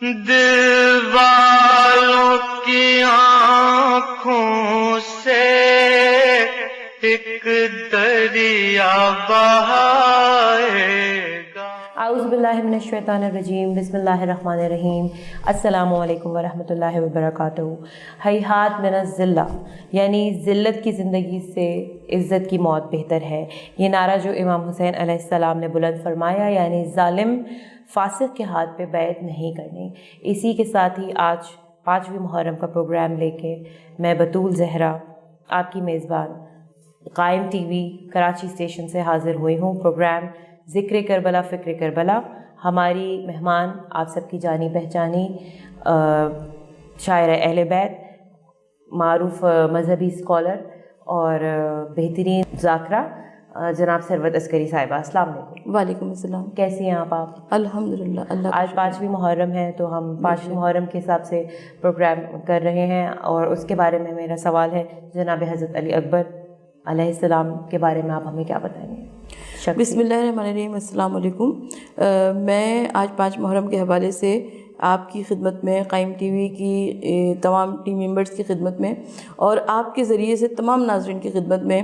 دل والوں کی آنکھوں سے ایک دریا بہائے گا۔ اعوذ باللہ من الشیطان الرجیم، بسم اللہ الرحمن الرحیم۔ السلام علیکم ورحمۃ اللہ وبرکاتہ۔ ہیہات من الذلہ، یعنی ذلت کی زندگی سے عزت کی موت بہتر ہے۔ یہ نعرہ جو امام حسین علیہ السلام نے بلند فرمایا، یعنی ظالم فاسق کے ہاتھ پہ بیعت نہیں کرنی۔ اسی کے ساتھ ہی آج 5ویں محرم کا پروگرام لے کے میں بطول زہرا آپ کی میزبان قائم ٹی وی کراچی اسٹیشن سے حاضر ہوئی ہوں۔ پروگرام ذکر کربلا فکر کربلا۔ ہماری مہمان آپ سب کی جانی پہچانی شاعر اہل بیت، معروف مذہبی اسکالر اور بہترین ذاکرہ جناب ثروت عسکری صاحبہ۔ السلام علیکم۔ وعلیکم السلام۔ کیسی ہیں آپ؟ الحمدللہ، اللہ آج 5ویں محرم ہے تو ہم 5ویں محرم کے حساب سے پروگرام کر رہے ہیں، اور اس کے بارے میں میرا سوال ہے جناب حضرت علی اکبر علیہ السلام کے بارے میں آپ ہمیں کیا بتائیں گے؟ بسم اللہ الرحمن الرحیم۔ السلام علیکم۔ میں آج 5 محرم کے حوالے سے آپ کی خدمت میں، قائم ٹی وی کی تمام ٹیم ممبرز کی خدمت میں، اور آپ کے ذریعے سے تمام ناظرین کی خدمت میں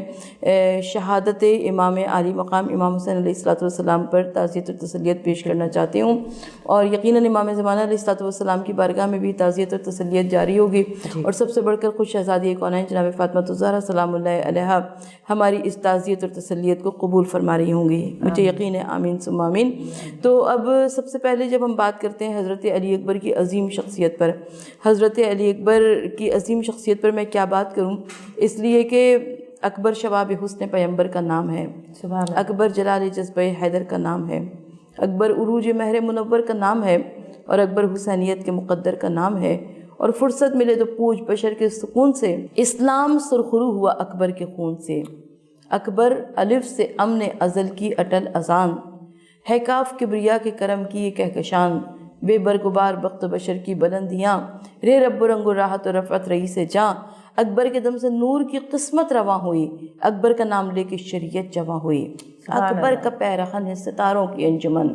شہادت امام عالی مقام امام حسین علیہ السلام پر تعزیت و تسلیت پیش کرنا چاہتی ہوں، اور یقیناً امام زمانہ علیہ السلام کی بارگاہ میں بھی تعزیت اور تسلیت جاری ہوگی، اور سب سے بڑھ کر خود شہزادی کونین جناب فاطمہ الزہرا سلام اللہ علیہا ہماری اس تعزیت اور تسلیت کو قبول فرما رہی ہوں گی، مجھے یقین ہے، آمین ثم آمین۔ تو اب سب سے پہلے جب ہم بات کرتے ہیں حضرت علی اکبر کی عظیم شخصیت پر، حضرت علی اکبر کی عظیم شخصیت پر میں کیا بات کروں، اس لیے کہ اکبر شباب حسن پیمبر کا نام ہے، اکبر جلال جذبہ حیدر کا نام ہے، اکبر عروج مہر منور کا نام ہے، اور اکبر حسینیت کے مقدر کا نام ہے، اور فرصت ملے تو پوچھ بشر کے سکون سے اسلام سرخرو ہوا اکبر کے خون سے۔ اکبر الف سے امن ازل کی اٹل اذان ہے، کاف کبریا کے کرم کی یہ کہکشان، بے برگبار بخت بشر کی بلندیاں، رے رب و رنگ و راحت و رفعت رئیس جاں، اکبر کے دم سے نور کی قسمت رواں ہوئی، اکبر کا نام لے کے شریعت جواں ہوئی، اکبر کا پیرہن ہے ستاروں کی انجمن،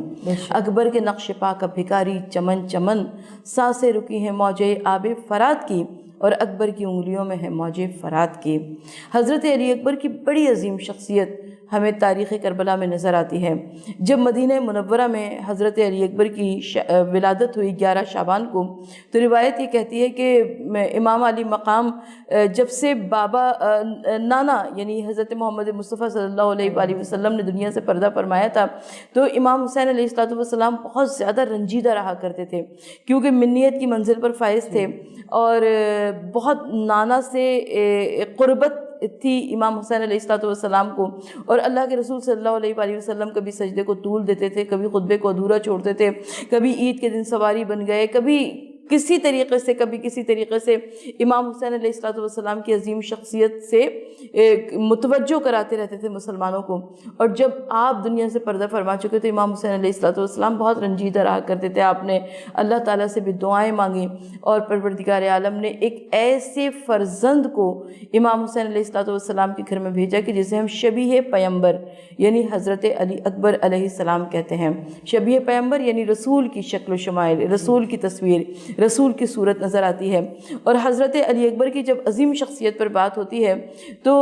اکبر کے نقش پا کا بھکاری چمن چمن، سانسیں رکی ہیں موجے آب فرات کی، اور اکبر کی انگلیوں میں ہے موج فرات کی۔ حضرت علی اکبر کی بڑی عظیم شخصیت ہمیں تاریخ کربلا میں نظر آتی ہے۔ جب مدینہ منورہ میں حضرت علی اکبر کی ولادت ہوئی 11 شعبان کو، تو روایت یہ کہتی ہے کہ امام علی مقام جب سے بابا نانا یعنی حضرت محمد مصطفیٰ صلی اللہ علیہ وآلہ وسلم نے دنیا سے پردہ فرمایا تھا، تو امام حسین علیہ السلام بہت زیادہ رنجیدہ رہا کرتے تھے، کیونکہ منیت کی منزل پر فائز تھے، اور بہت نانا سے قربت تھی امام حسین علیہ السلام کو، اور اللہ کے رسول صلی اللہ علیہ وآلہ وسلم کبھی سجدے کو طول دیتے تھے، کبھی خطبے کو ادھورا چھوڑتے تھے، کبھی عید کے دن سواری بن گئے، کبھی کسی طریقے سے امام حسین علیہ السلام کی عظیم شخصیت سے متوجہ کراتے رہتے تھے مسلمانوں کو، اور جب آپ دنیا سے پردہ فرما چکے تو امام حسین علیہ السلام بہت رنجیدہ رہا کرتے تھے۔ آپ نے اللہ تعالیٰ سے بھی دعائیں مانگی، اور پروردگار عالم نے ایک ایسے فرزند کو امام حسین علیہ السلام کے گھر میں بھیجا کہ جسے ہم شبیہ پیمبر یعنی حضرت علی اکبر علیہ السلام کہتے ہیں۔ شبیہ پیمبر یعنی رسول کی شکل و شمائل، رسول کی تصویر، رسول کی صورت نظر آتی ہے۔ اور حضرت علی اکبر کی جب عظیم شخصیت پر بات ہوتی ہے تو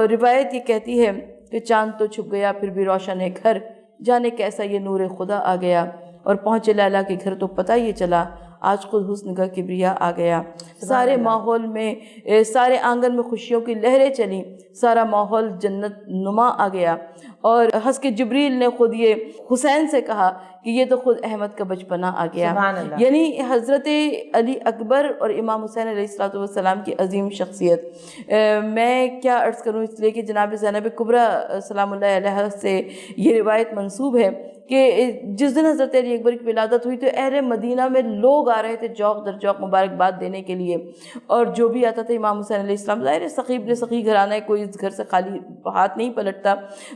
روایت یہ کہتی ہے کہ چاند تو چھپ گیا پھر بھی روشن ہے گھر، جانے کیسا یہ نور خدا آ گیا، اور پہنچے لیلا کے گھر تو پتہ یہ چلا آج خود حسن کا کبریا آ گیا۔ سارے ماحول میں، سارے آنگن میں خوشیوں کی لہریں چلیں، سارا ماحول جنت نما آ گیا، اور ہنس کے جبریل نے خود یہ حسین سے کہا کہ یہ تو خود احمد کا بچپنا آ گیا۔ یعنی حضرت علی اکبر اور امام حسین علیہ السلام کی عظیم شخصیت، میں کیا عرض کروں، اس لیے کہ جناب زینب کبریٰ سلام اللہ علیہا سے یہ روایت منسوب ہے کہ جس دن حضرت علی اکبر کی ولادت ہوئی تو اہل مدینہ میں لوگ آ رہے تھے جوق در جوق مبارکباد دینے کے لیے، اور جو بھی آتا تھا امام حسین علیہ السلام، ظاہر ہے سخی گھرانہ ہے، کوئی اس گھر سے خالی ہاتھ نہیں پلٹتا،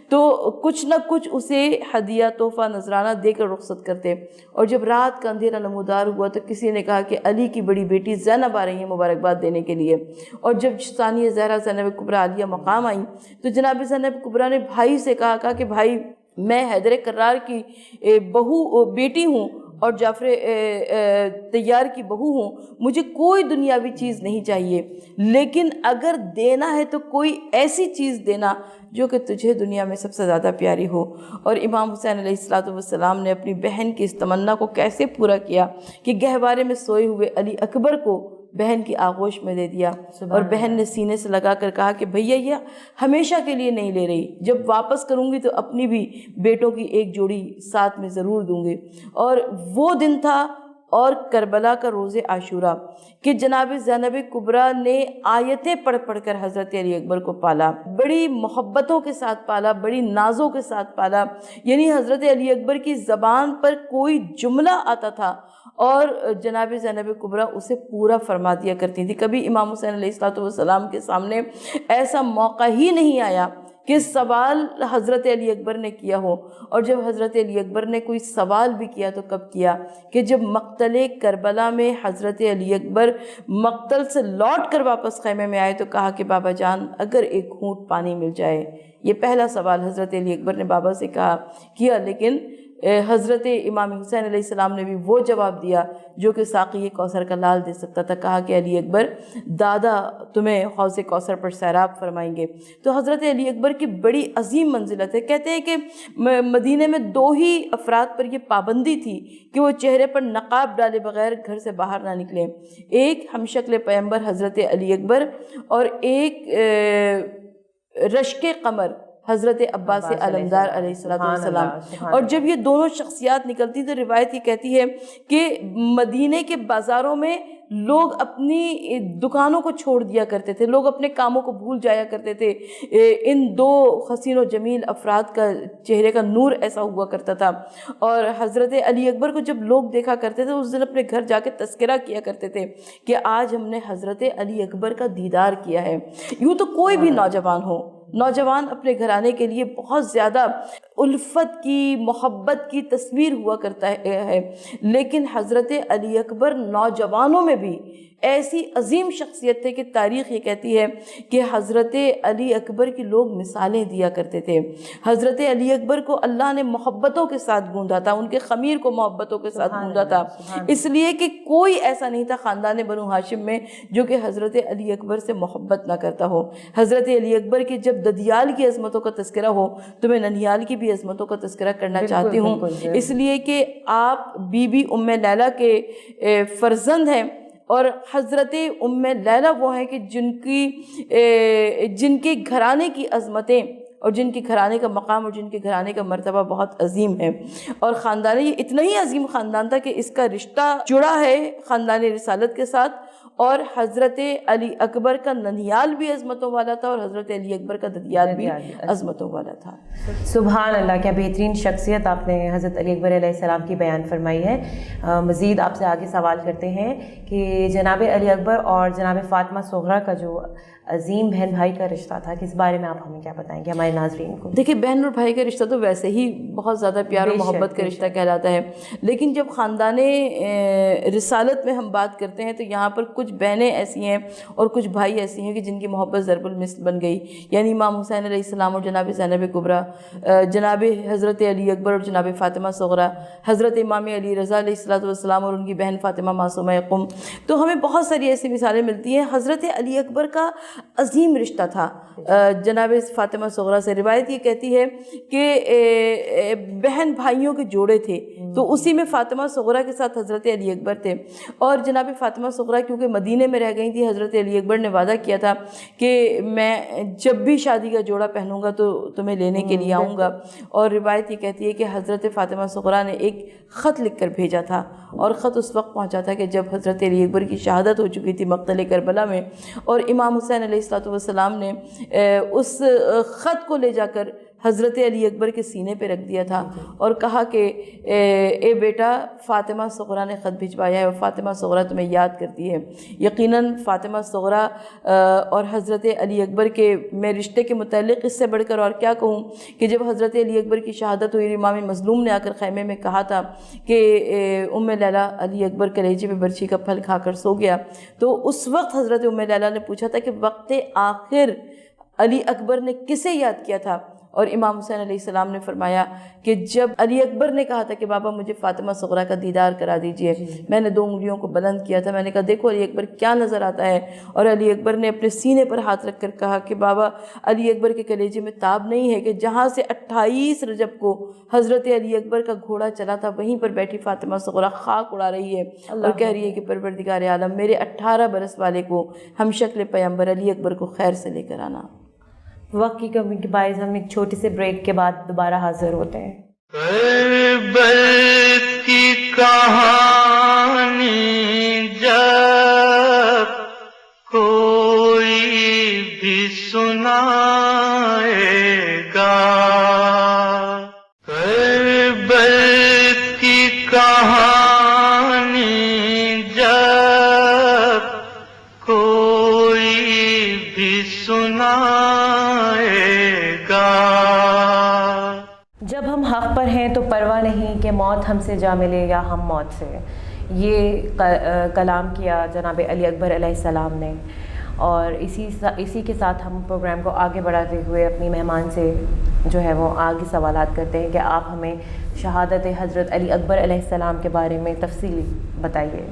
تو کچھ نہ کچھ اسے ہدیہ تحفہ نذرانہ دے کر رخصت کرتے۔ اور جب رات کا اندھیرا نمودار ہوا تو کسی نے کہا کہ علی کی بڑی بیٹی زینب آ رہی ہیں مبارکباد دینے کے لیے، اور جب ثانیہ زہرا زینب کبریٰ عالیہ مقام آئیں تو جناب زینب کبریٰ نے بھائی سے کہا کہ بھائی میں حیدر کرار کی بیٹی ہوں، اور جعفر طیار کی بہو ہوں، مجھے کوئی دنیاوی چیز نہیں چاہیے، لیکن اگر دینا ہے تو کوئی ایسی چیز دینا جو کہ تجھے دنیا میں سب سے زیادہ پیاری ہو۔ اور امام حسین علیہ السلام نے اپنی بہن کی اس تمنا کو کیسے پورا کیا کہ گہوارے میں سوئے ہوئے علی اکبر کو بہن کی آغوش میں دے دیا، اور بہن نے سینے سے لگا کر کہا کہ بھیا یہ ہمیشہ کے لیے نہیں لے رہی، جب واپس کروں گی تو اپنی بھی بیٹوں کی ایک جوڑی ساتھ میں ضرور دوں گی۔ اور وہ دن تھا اور کربلا کا روز عاشورہ کہ جناب زینب کبریٰ نے آیتیں پڑھ پڑھ کر حضرت علی اکبر کو پالا، بڑی محبتوں کے ساتھ پالا، بڑی نازوں کے ساتھ پالا۔ یعنی حضرت علی اکبر کی زبان پر کوئی جملہ آتا تھا اور جناب زینب کبریٰ اسے پورا فرما دیا کرتی تھی۔ کبھی امام حسین علیہ السلام کے سامنے ایسا موقع ہی نہیں آیا کہ سوال حضرت علی اکبر نے کیا ہو، اور جب حضرت علی اکبر نے کوئی سوال بھی کیا تو کب کیا کہ جب مقتل کربلا میں حضرت علی اکبر مقتل سے لوٹ کر واپس خیمے میں آئے تو کہا کہ بابا جان اگر ایک گھونٹ پانی مل جائے۔ یہ پہلا سوال حضرت علی اکبر نے بابا سے کیا، لیکن حضرت امام حسین علیہ السلام نے بھی وہ جواب دیا جو کہ ساقی کوثر کا لال دے سکتا تھا۔ کہا کہ علی اکبر دادا تمہیں حوض کوثر پر سیراب فرمائیں گے۔ تو حضرت علی اکبر کی بڑی عظیم منزلت ہے۔ کہتے ہیں کہ مدینے میں 2 ہی افراد پر یہ پابندی تھی کہ وہ چہرے پر نقاب ڈالے بغیر گھر سے باہر نہ نکلیں، ایک ہم شکل پیغمبر حضرت علی اکبر، اور ایک رشک قمر حضرت عباس علمدار علیہ السلام۔ اور جب یہ دونوں شخصیات نکلتی تو روایت یہ کہتی ہے کہ مدینے کے بازاروں میں لوگ اپنی دکانوں کو چھوڑ دیا کرتے تھے، لوگ اپنے کاموں کو بھول جایا کرتے تھے۔ ان 2 حسین و جمیل افراد کا چہرے کا نور ایسا ہوا کرتا تھا، اور حضرت علی اکبر کو جب لوگ دیکھا کرتے تھے اس دن اپنے گھر جا کے تذکرہ کیا کرتے تھے کہ آج ہم نے حضرت علی اکبر کا دیدار کیا ہے۔ یوں تو کوئی بھی نوجوان اپنے گھرانے کے لیے بہت زیادہ الفت کی، محبت کی تصویر ہوا کرتا ہے، لیکن حضرت علی اکبر نوجوانوں میں بھی ایسی عظیم شخصیت تھے کہ تاریخ یہ کہتی ہے کہ حضرت علی اکبر کی لوگ مثالیں دیا کرتے تھے۔ حضرت علی اکبر کو اللہ نے محبتوں کے ساتھ گوندا تھا، ان کے خمیر کو محبتوں کے ساتھ گوندا تھا، اس لیے کہ کوئی ایسا نہیں تھا خاندان بنو ہاشم میں جو کہ حضرت علی اکبر سے محبت نہ کرتا ہو۔ حضرت علی اکبر کی جب ددیال کی عظمتوں کا تذکرہ ہو تو میں ننیال کی بھی عظمتوں کا تذکرہ کرنا چاہتی ہوں، اس لیے کہ آپ بی بی ام لیلہ کے فرزند ہیں، اور حضرت ام لیلہ وہ ہیں کہ جن کے گھرانے کی عظمتیں اور جن کے گھرانے کا مقام اور جن کے گھرانے کا مرتبہ بہت عظیم ہے، اور خاندان یہ اتنا ہی عظیم خاندان تھا کہ اس کا رشتہ جڑا ہے خاندان رسالت کے ساتھ، اور حضرت علی اکبر کا ننیال بھی عظمتوں والا تھا اور حضرت علی اکبر کا ددیال بھی عظمتوں والا تھا۔ سبحان اللہ، کیا بہترین شخصیت آپ نے حضرت علی اکبر علیہ السلام کی بیان فرمائی ہے۔ مزید آپ سے آگے سوال کرتے ہیں کہ جناب علی اکبر اور جناب فاطمہ صغریٰ کا جو عظیم بہن بھائی کا رشتہ تھا، کس بارے میں آپ ہمیں کیا بتائیں گے ہمارے ناظرین کو؟ دیکھیں، بہن اور بھائی کا رشتہ تو ویسے ہی بہت زیادہ پیار و محبت کا رشتہ کہلاتا ہے، لیکن جب خاندان رسالت میں ہم بات کرتے ہیں تو یہاں پر کچھ بہنیں ایسی ہیں اور کچھ بھائی ایسی ہیں کہ جن کی محبت ضرب المثل بن گئی، یعنی امام حسین علیہ السلام اور جناب زینب کبریٰ، جناب حضرت علی اکبر اور جناب فاطمہ صغریٰ، حضرت امام علی رضا علیہ السلام اور ان کی بہن فاطمہ معصومہ قم۔ تو ہمیں بہت ساری ایسی مثالیں ملتی ہیں۔ حضرت علی اکبر کا عظیم رشتہ تھا جناب فاطمہ صغریٰ سے۔ روایت یہ کہتی ہے کہ بہن بھائیوں کے جوڑے تھے، تو اسی میں فاطمہ صغریٰ کے ساتھ حضرت علی اکبر تھے، اور جناب فاطمہ صغریٰ کیونکہ مدینے میں رہ گئی تھی، حضرت علی اکبر نے وعدہ کیا تھا کہ میں جب بھی شادی کا جوڑا پہنوں گا تو تمہیں لینے کے لیے آؤں گا، اور روایت یہ کہتی ہے کہ حضرت فاطمہ صغریٰ نے ایک خط لکھ کر بھیجا تھا، اور خط اس وقت پہنچا تھا کہ جب حضرت علی اکبر کی شہادت ہو چکی تھی مقتل کربلا میں، اور امام حسین علیہ السلام نے اس خط کو لے جا کر حضرت علی اکبر کے سینے پہ رکھ دیا تھا اور کہا کہ اے بیٹا، فاطمہ صغریٰ نے خط بھجوایا ہے اور فاطمہ صغریٰ تمہیں یاد کرتی ہے۔ یقیناً فاطمہ صغریٰ اور حضرت علی اکبر کے میں رشتے کے متعلق اس سے بڑھ کر اور کیا کہوں کہ جب حضرت علی اکبر کی شہادت ہوئی، امام مظلوم نے آ کر خیمے میں کہا تھا کہ ام لیلہ علی اکبر کلیجے پہ برچھی کا پھل کھا کر سو گیا، تو اس وقت حضرت ام لیلہ نے پوچھا تھا کہ وقت آخر علی اکبر نے کسے یاد کیا تھا؟ اور امام حسین علیہ السلام نے فرمایا کہ جب علی اکبر نے کہا تھا کہ بابا مجھے فاطمہ صغریٰ کا دیدار کرا دیجئے، میں نے 2 انگلیوں کو بلند کیا تھا، میں نے کہا دیکھو علی اکبر کیا نظر آتا ہے، اور علی اکبر نے اپنے سینے پر ہاتھ رکھ کر کہا کہ بابا علی اکبر کے کلیجے میں تاب نہیں ہے کہ جہاں سے 28 رجب کو حضرت علی اکبر کا گھوڑا چلا تھا وہیں پر بیٹھی فاطمہ صغریٰ خاک اڑا رہی ہے اور کہہ رہی ہے کہ پروردگار عالم میرے 18 برس والے کو ہم شکل پیغمبر علی اکبر کو خیر سے لے کر آنا۔ وقت کی کمی کے باعث ہم ایک چھوٹے سے بریک کے بعد دوبارہ حاضر ہوتے ہیں۔ کربل کی کہانی جب کوئی بھی سنائے گا، کربل کی کہانی جب کوئی بھی سنائے گا۔ جب ہم حق پر ہیں تو پرواہ نہیں کہ موت ہم سے جا ملے یا ہم موت سے، یہ کلام کیا جناب علی اکبر علیہ السلام نے، اور اسی کے ساتھ ہم پروگرام کو آگے بڑھاتے ہوئے اپنی مہمان سے جو ہے وہ آگے سوالات کرتے ہیں کہ آپ ہمیں شہادت حضرت علی اکبر علیہ السلام کے بارے میں تفصیل بتائیے۔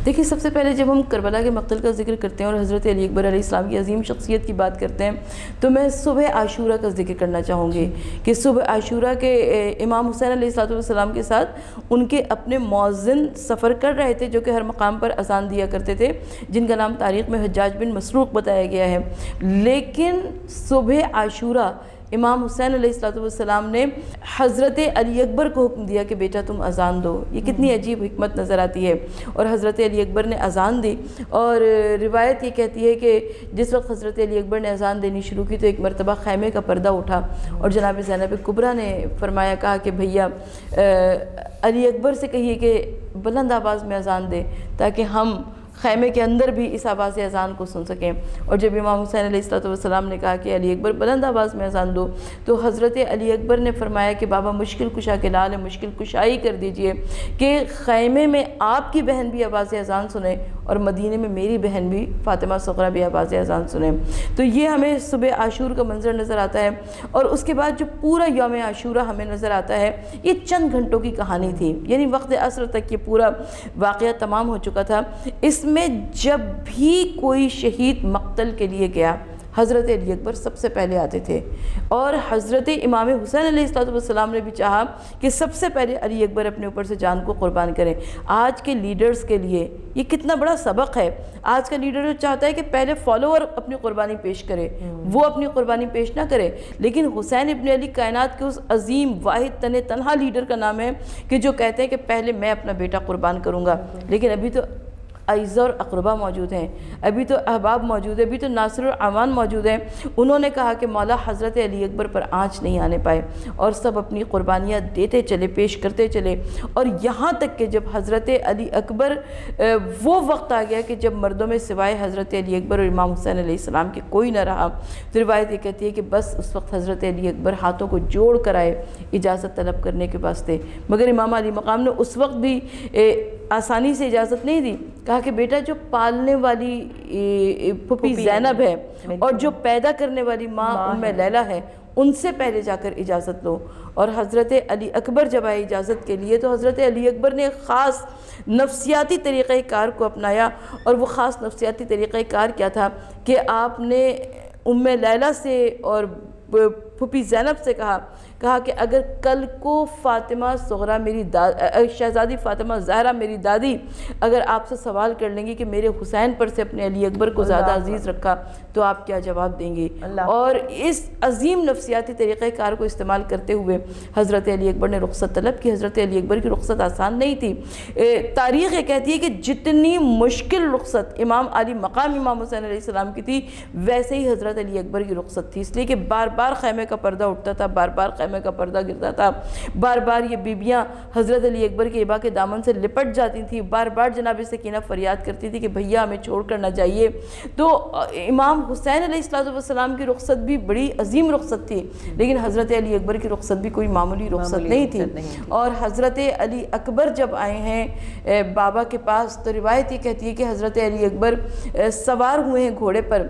دیکھیے سب سے پہلے جب ہم کربلا کے مقتل کا ذکر کرتے ہیں اور حضرت علی اکبر علیہ السلام کی عظیم شخصیت کی بات کرتے ہیں تو میں صبح عاشورہ کا ذکر کرنا چاہوں گی کہ صبح عاشورہ کے امام حسین علیہ السلام کے ساتھ ان کے اپنے مؤذن سفر کر رہے تھے جو کہ ہر مقام پر اذان دیا کرتے تھے، جن کا نام تاریخ میں حجاج بن مسروق بتایا گیا ہے۔ لیکن صبح عاشورہ امام حسین علیہ السلام نے حضرت علی اکبر کو حکم دیا کہ بیٹا تم اذان دو۔ یہ کتنی عجیب حکمت نظر آتی ہے، اور حضرت علی اکبر نے اذان دی، اور روایت یہ کہتی ہے کہ جس وقت حضرت علی اکبر نے اذان دینی شروع کی تو ایک مرتبہ خیمے کا پردہ اٹھا اور جناب زینب کبریٰ نے فرمایا، کہا کہ بھیا علی اکبر سے کہیے کہ بلند آواز میں اذان دے تاکہ ہم خیمے کے اندر بھی اس آواز اذان کو سن سکیں۔ اور جب امام حسین علیہ السلام نے کہا کہ علی اکبر بلند آواز میں اذان دو تو حضرت علی اکبر نے فرمایا کہ بابا مشکل کشا کے لال ہے، مشکل کشائی کر دیجئے کہ خیمے میں آپ کی بہن بھی آواز اذان سنیں اور مدینے میں میری بہن بھی فاطمہ صغریٰ بھی آواز اذان سنیں۔ تو یہ ہمیں صبح عاشور کا منظر نظر آتا ہے، اور اس کے بعد جو پورا یوم عاشورہ ہمیں نظر آتا ہے یہ چند گھنٹوں کی کہانی تھی، یعنی وقت عصر تک یہ پورا واقعہ تمام ہو چکا تھا۔ اس میں جب بھی کوئی شہید مقتل کے لیے گیا حضرت علی اکبر سب سے پہلے آتے تھے، اور حضرت امام حسین علیہ السلام نے بھی چاہا کہ سب سے پہلے علی اکبر اپنے اوپر سے جان کو قربان کریں۔ آج کے لیڈرز کے لیے یہ کتنا بڑا سبق ہے۔ آج کا لیڈر جو چاہتا ہے کہ پہلے فالوور اپنی قربانی پیش کرے، وہ اپنی قربانی پیش نہ کرے، لیکن حسین ابن علی کائنات کے اس عظیم واحد تنہا لیڈر کا نام ہے کہ جو کہتے ہیں کہ پہلے میں اپنا بیٹا قربان کروں گا۔ لیکن ابھی تو اعزہ اور اقربا موجود ہیں، ابھی تو احباب موجود ہیں، ابھی تو ناصر اعوان موجود ہیں۔ انہوں نے کہا کہ مولا حضرت علی اکبر پر آنچ نہیں آنے پائے، اور سب اپنی قربانیاں دیتے چلے، پیش کرتے چلے، اور یہاں تک کہ جب حضرت علی اکبر وہ وقت آ گیا کہ جب مردوں میں سوائے حضرت علی اکبر اور امام حسین علیہ السلام کے کوئی نہ رہا، تو روایت یہ کہتی ہے کہ بس اس وقت حضرت علی اکبر ہاتھوں کو جوڑ کر آئے اجازت طلب کرنے کے واسطے، مگر امام علی مقام نے اس وقت بھی آسانی سے اجازت نہیں دی۔ کہا کہ بیٹا جو پالنے والی پھوپھی زینب ہے اور جو پیدا کرنے والی ماں ام لیلہ ہے ان سے پہلے جا کر اجازت لو۔ اور حضرت علی اکبر جب آئے اجازت کے لیے تو حضرت علی اکبر نے ایک خاص نفسیاتی طریقہ کار کو اپنایا، اور وہ خاص نفسیاتی طریقہ کار کیا تھا کہ آپ نے ام لیلہ سے اور پھوپھی زینب سے کہا کہ اگر کل کو فاطمہ صغریٰ میری شہزادی فاطمہ زہرا میری دادی اگر آپ سے سوال کر لیں گی کہ میرے حسین پر سے اپنے علی اکبر کو زیادہ عزیز رکھا تو آپ کیا جواب دیں گے؟ اور اس عظیم نفسیاتی طریقہ کار کو استعمال کرتے ہوئے حضرت علی اکبر نے رخصت طلب کی۔ حضرت علی اکبر کی رخصت آسان نہیں تھی۔ تاریخ یہ کہتی ہے کہ جتنی مشکل رخصت امام علی مقام امام حسین علیہ السلام کی تھی ویسے ہی حضرت علی اکبر کی رخصت تھی، اس لیے کہ بار بار خیمے کا پردہ اٹھتا تھا، بار بار خیمے کا پردہ گرتا تھا، بار بار یہ بیبیاں حضرت علی اکبر کے ابا کے دامن سے لپٹ جاتی تھیں، بار بار جناب سکینہ فریاد کرتی تھی کہ بھیا ہمیں چھوڑ کر نہ جائیے۔ تو امام حسین علیہ السلام کی رخصت بھی بڑی عظیم رخصت تھی، لیکن حضرت علی اکبر کی رخصت بھی کوئی معمولی رخصت نہیں تھی۔ اور حضرت علی اکبر جب آئے ہیں بابا کے پاس تو روایت یہ کہتی ہے کہ حضرت علی اکبر سوار ہوئے ہیں گھوڑے پر،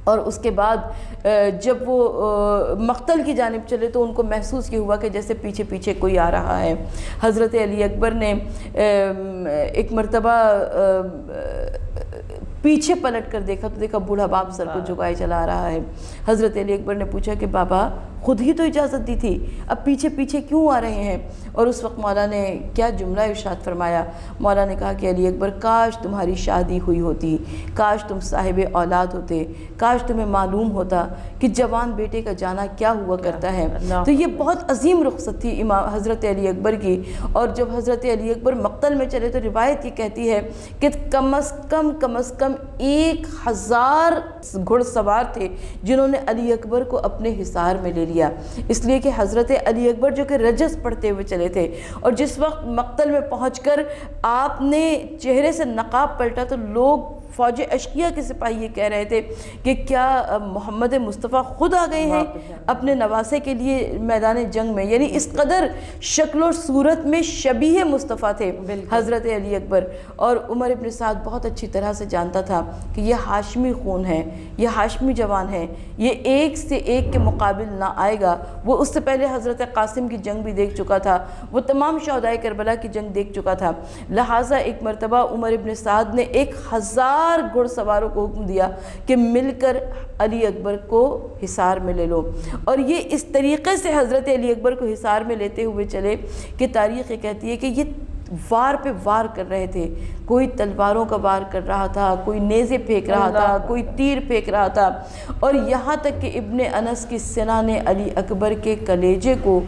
اور اس کے بعد جب وہ مقتل کی جانب چلے تو ان کو محسوس یہ ہوا کہ جیسے پیچھے پیچھے کوئی آ رہا ہے۔ حضرت علی اکبر نے ایک مرتبہ پیچھے پلٹ کر دیکھا تو دیکھا بوڑھا باپ سر کو جھکائے چلا رہا ہے۔ حضرت علی اکبر نے پوچھا کہ بابا خود ہی تو اجازت دی تھی، اب پیچھے پیچھے کیوں آ رہے ہیں؟ اور اس وقت مولا نے کیا جملہ ارشاد فرمایا؟ مولا نے کہا کہ علی اکبر کاش تمہاری شادی ہوئی ہوتی، کاش تم صاحب اولاد ہوتے، کاش تمہیں معلوم ہوتا کہ جوان بیٹے کا جانا کیا ہوا کرتا ہے۔ تو یہ بہت عظیم رخصت تھی امام حضرت علی اکبر کی۔ اور جب حضرت علی اکبر مقتل میں چلے تو روایت یہ کہتی ہے کہ کم از کم 1000 گھڑ سوار تھے جنہوں نے علی اکبر کو اپنے حصار میں لے لیا، اس لیے کہ حضرت علی اکبر جو کہ رجس پڑھتے ہوئے چلے تھے، اور جس وقت مقتل میں پہنچ کر آپ نے چہرے سے نقاب پلٹا تو لوگ فوج اشقیہ کے سپاہی یہ کہہ رہے تھے کہ کیا محمد مصطفیٰ خود آ گئے ہیں اپنے نواسے کے لیے میدان جنگ میں، یعنی اس قدر شکل و صورت میں شبیہ مصطفیٰ تھے حضرت علی اکبر۔ اور عمر ابن سعد بہت اچھی طرح سے جانتا تھا کہ یہ ہاشمی خون ہے، یہ ہاشمی جوان ہے، یہ ایک سے ایک کے مقابل نہ آئے گا۔ وہ اس سے پہلے حضرت قاسم کی جنگ بھی دیکھ چکا تھا، وہ تمام شہدائے کربلا کی جنگ دیکھ چکا تھا، لہٰذا ایک مرتبہ عمر ابن سعد نے 1000 گھڑ سواروں کو حکم دیا کہ مل کر علی اکبر کو حصار میں لے لو۔ اور یہ اس طریقے سے حضرت علی اکبر کو حصار میں لیتے ہوئے چلے کہ تاریخ یہ کہتی ہے کہ یہ وار پہ وار کر رہے تھے، کوئی تلواروں کا وار کر رہا تھا، کوئی نیزے پھینک رہا تھا، کوئی تیر پھینک رہا تھا، اور یہاں تک کہ ابن انس کی سنا نے علی اکبر کے کلیجے کو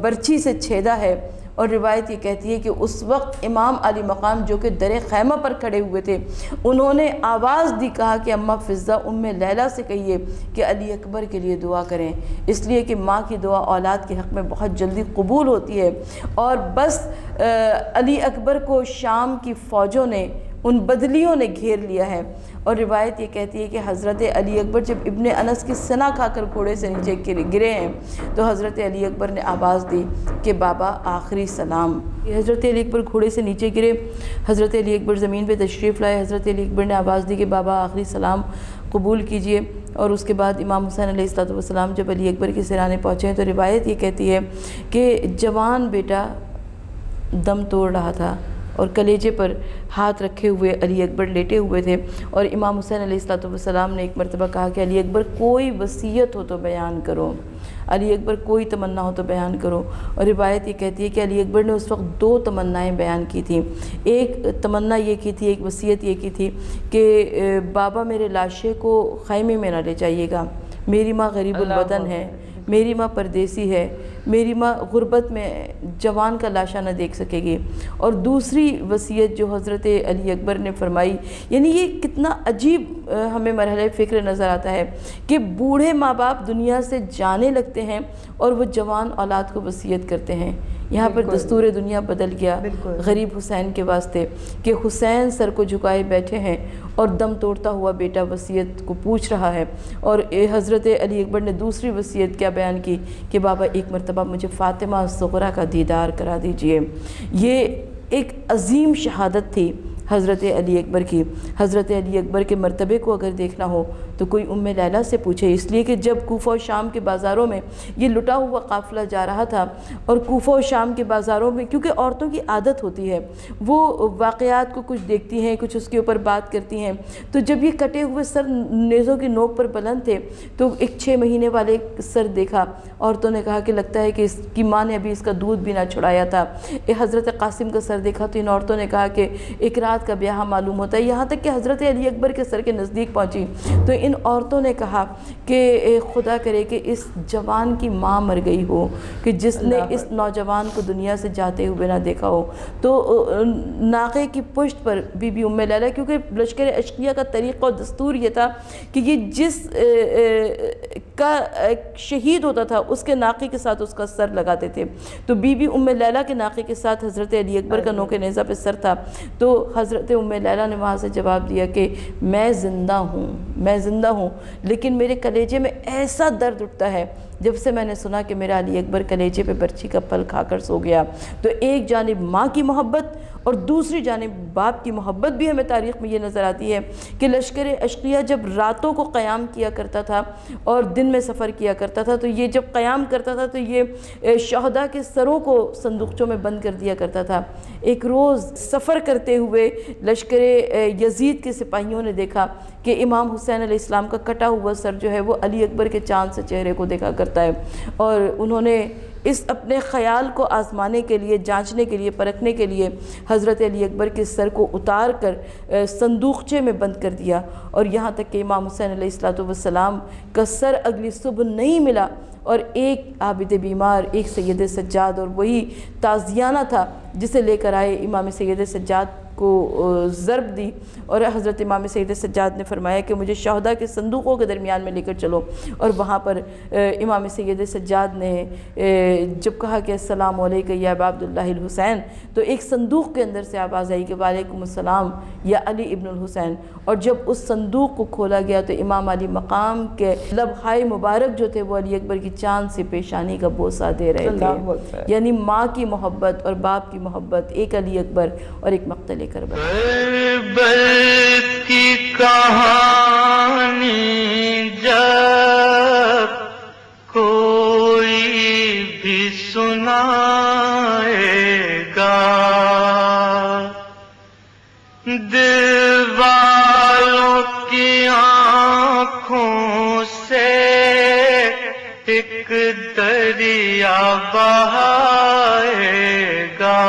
برچھی سے چھیدا ہے۔ اور روایت یہ کہتی ہے کہ اس وقت امام علی مقام جو کہ در خیمہ پر کھڑے ہوئے تھے، انہوں نے آواز دی، کہا کہ اماں فضہ ام لیلہ سے کہیے کہ علی اکبر کے لیے دعا کریں، اس لیے کہ ماں کی دعا اولاد کے حق میں بہت جلدی قبول ہوتی ہے۔ اور بس علی اکبر کو شام کی فوجوں نے، ان بدلیوں نے گھیر لیا ہے۔ اور روایت یہ کہتی ہے کہ حضرت علی اکبر جب ابن انس کی سنا کھا کر گھوڑے سے نیچے گرے ہیں تو حضرت علی اکبر نے آواز دی کہ بابا آخری سلام۔ حضرت علی اکبر گھوڑے سے نیچے گرے، حضرت علی اکبر زمین پہ تشریف لائے، حضرت علی اکبر نے آواز دی کہ بابا آخری سلام قبول کیجئے۔ اور اس کے بعد امام حسین علیہ السلام جب علی اکبر کے سرانے پہنچے ہیں تو روایت یہ کہتی ہے کہ جوان بیٹا دم توڑ رہا تھا اور کلیجے پر ہاتھ رکھے ہوئے علی اکبر لیٹے ہوئے تھے، اور امام حسین علیہ السلام نے ایک مرتبہ کہا کہ علی اکبر کوئی وصیت ہو تو بیان کرو، علی اکبر کوئی تمنا ہو تو بیان کرو۔ اور روایت یہ کہتی ہے کہ علی اکبر نے اس وقت 2 تمنائیں بیان کی تھیں، ایک تمنا یہ کی تھی، ایک وصیت یہ کی تھی کہ بابا میرے لاشے کو خیمے میں نہ لے جائیے گا، میری ماں غریب الوطن ہے، میری ماں پردیسی ہے، میری ماں غربت میں جوان کا لاشا نہ دیکھ سکے گی۔ اور دوسری وصیت جو حضرت علی اکبر نے فرمائی، یعنی یہ کتنا عجیب ہمیں مرحلہ فکر نظر آتا ہے کہ بوڑھے ماں باپ دنیا سے جانے لگتے ہیں اور وہ جوان اولاد کو وصیت کرتے ہیں۔ یہاں پر دستور دنیا بدل گیا غریب حسین کے واسطے کہ حسین سر کو جھکائے بیٹھے ہیں اور دم توڑتا ہوا بیٹا وصیت کو پوچھ رہا ہے۔ اور حضرت علی اکبر نے دوسری وصیت کیا بیان کی کہ بابا ایک مرتبہ مجھے فاطمہ صغریٰ کا دیدار کرا دیجئے۔ یہ ایک عظیم شہادت تھی حضرت علی اکبر کی۔ حضرت علی اکبر کے مرتبے کو اگر دیکھنا ہو تو کوئی ام لیلہ سے پوچھے، اس لیے کہ جب کوفہ و شام کے بازاروں میں یہ لٹا ہوا قافلہ جا رہا تھا، اور کوفہ و شام کے بازاروں میں کیونکہ عورتوں کی عادت ہوتی ہے وہ واقعات کو کچھ دیکھتی ہیں، کچھ اس کے اوپر بات کرتی ہیں، تو جب یہ کٹے ہوئے سر نیزوں کی نوک پر بلند تھے تو ایک 6 مہینے والے سر دیکھا، عورتوں نے کہا کہ لگتا ہے کہ اس کی ماں نے ابھی اس کا دودھ بھی نہ چھڑایا تھا۔ حضرت قاسم کا سر دیکھا تو ان عورتوں نے کہا کہ ایک رات کا بیاہ معلوم ہوتا ہے، یہاں تک کہ حضرت علی اکبر کے سر کے نزدیک پہنچی تو ان عورتوں نے کہا کہ خدا کرے کہ اس جوان کی ماں مر گئی ہو، کہ جس نے اس نوجوان کو دنیا سے جاتے ہوئے نہ دیکھا ہو۔ تو ناقے کی پشت پر بی بی ام لیلہ، کیونکہ لشکر اشقیہ کا طریقہ و دستور یہ تھا کہ یہ جس کا شہید ہوتا تھا اس کے ناقے کے ساتھ اس کا سر لگاتے تھے، تو بی بی ام لیلہ کے ناقے کے ساتھ حضرت علی اکبر کا نوک نیزہ پہ سر تھا۔ تو حضرت ام لیلہ نے وہاں سے جواب دیا کہ میں زندہ ہوں لیکن میرے کلیجے میں ایسا درد اٹھتا ہے جب سے میں نے سنا کہ میرا علی اکبر کلیجے پہ برچھی کا پھل کھا کر سو گیا۔ تو ایک جانب ماں کی محبت اور دوسری جانب باپ کی محبت بھی ہمیں تاریخ میں یہ نظر آتی ہے کہ لشکر اشقیہ جب راتوں کو قیام کیا کرتا تھا اور دن میں سفر کیا کرتا تھا، تو یہ جب قیام کرتا تھا تو یہ شہداء کے سروں کو صندوقچوں میں بند کر دیا کرتا تھا۔ ایک روز سفر کرتے ہوئے لشکر یزید کے سپاہیوں نے دیکھا کہ امام حسین علیہ السلام کا کٹا ہوا سر جو ہے وہ علی اکبر کے چاند سے چہرے کو دیکھا کرتا ہے، اور انہوں نے اس اپنے خیال کو آزمانے کے لیے، جانچنے کے لیے، پرکھنے کے لیے حضرت علی اکبر کے سر کو اتار کر صندوقچے میں بند کر دیا، اور یہاں تک کہ امام حسین علیہ السلام کا سر اگلی صبح نہیں ملا، اور ایک عابد بیمار، ایک سید سجاد، اور وہی تازیانہ تھا جسے لے کر آئے امام سید سجاد کو ضرب دی، اور حضرت امام سید سجاد نے فرمایا کہ مجھے شہداء کے صندوقوں کے درمیان میں لے کر چلو، اور وہاں پر امام سید سجاد نے جب کہا کہ السلام علیکم یا ابا عبداللہ الحسین، تو ایک صندوق کے اندر سے آواز آئی کہ وعلیکم السلام یا علی ابن الحسین، اور جب اس صندوق کو کھولا گیا تو امام علی مقام کے لبخائے مبارک جو تھے وہ علی اکبر کی چاند سے پیشانی کا بوسہ دے رہے تھے، یعنی ماں کی محبت اور باپ کی محبت، ایک علی اکبر اور ایک مقتل کربلا۔ کربل کی کہانی جب کوئی بھی سنائے گا، دل والوں کی آنکھوں سے ایک دریا بہائے گا۔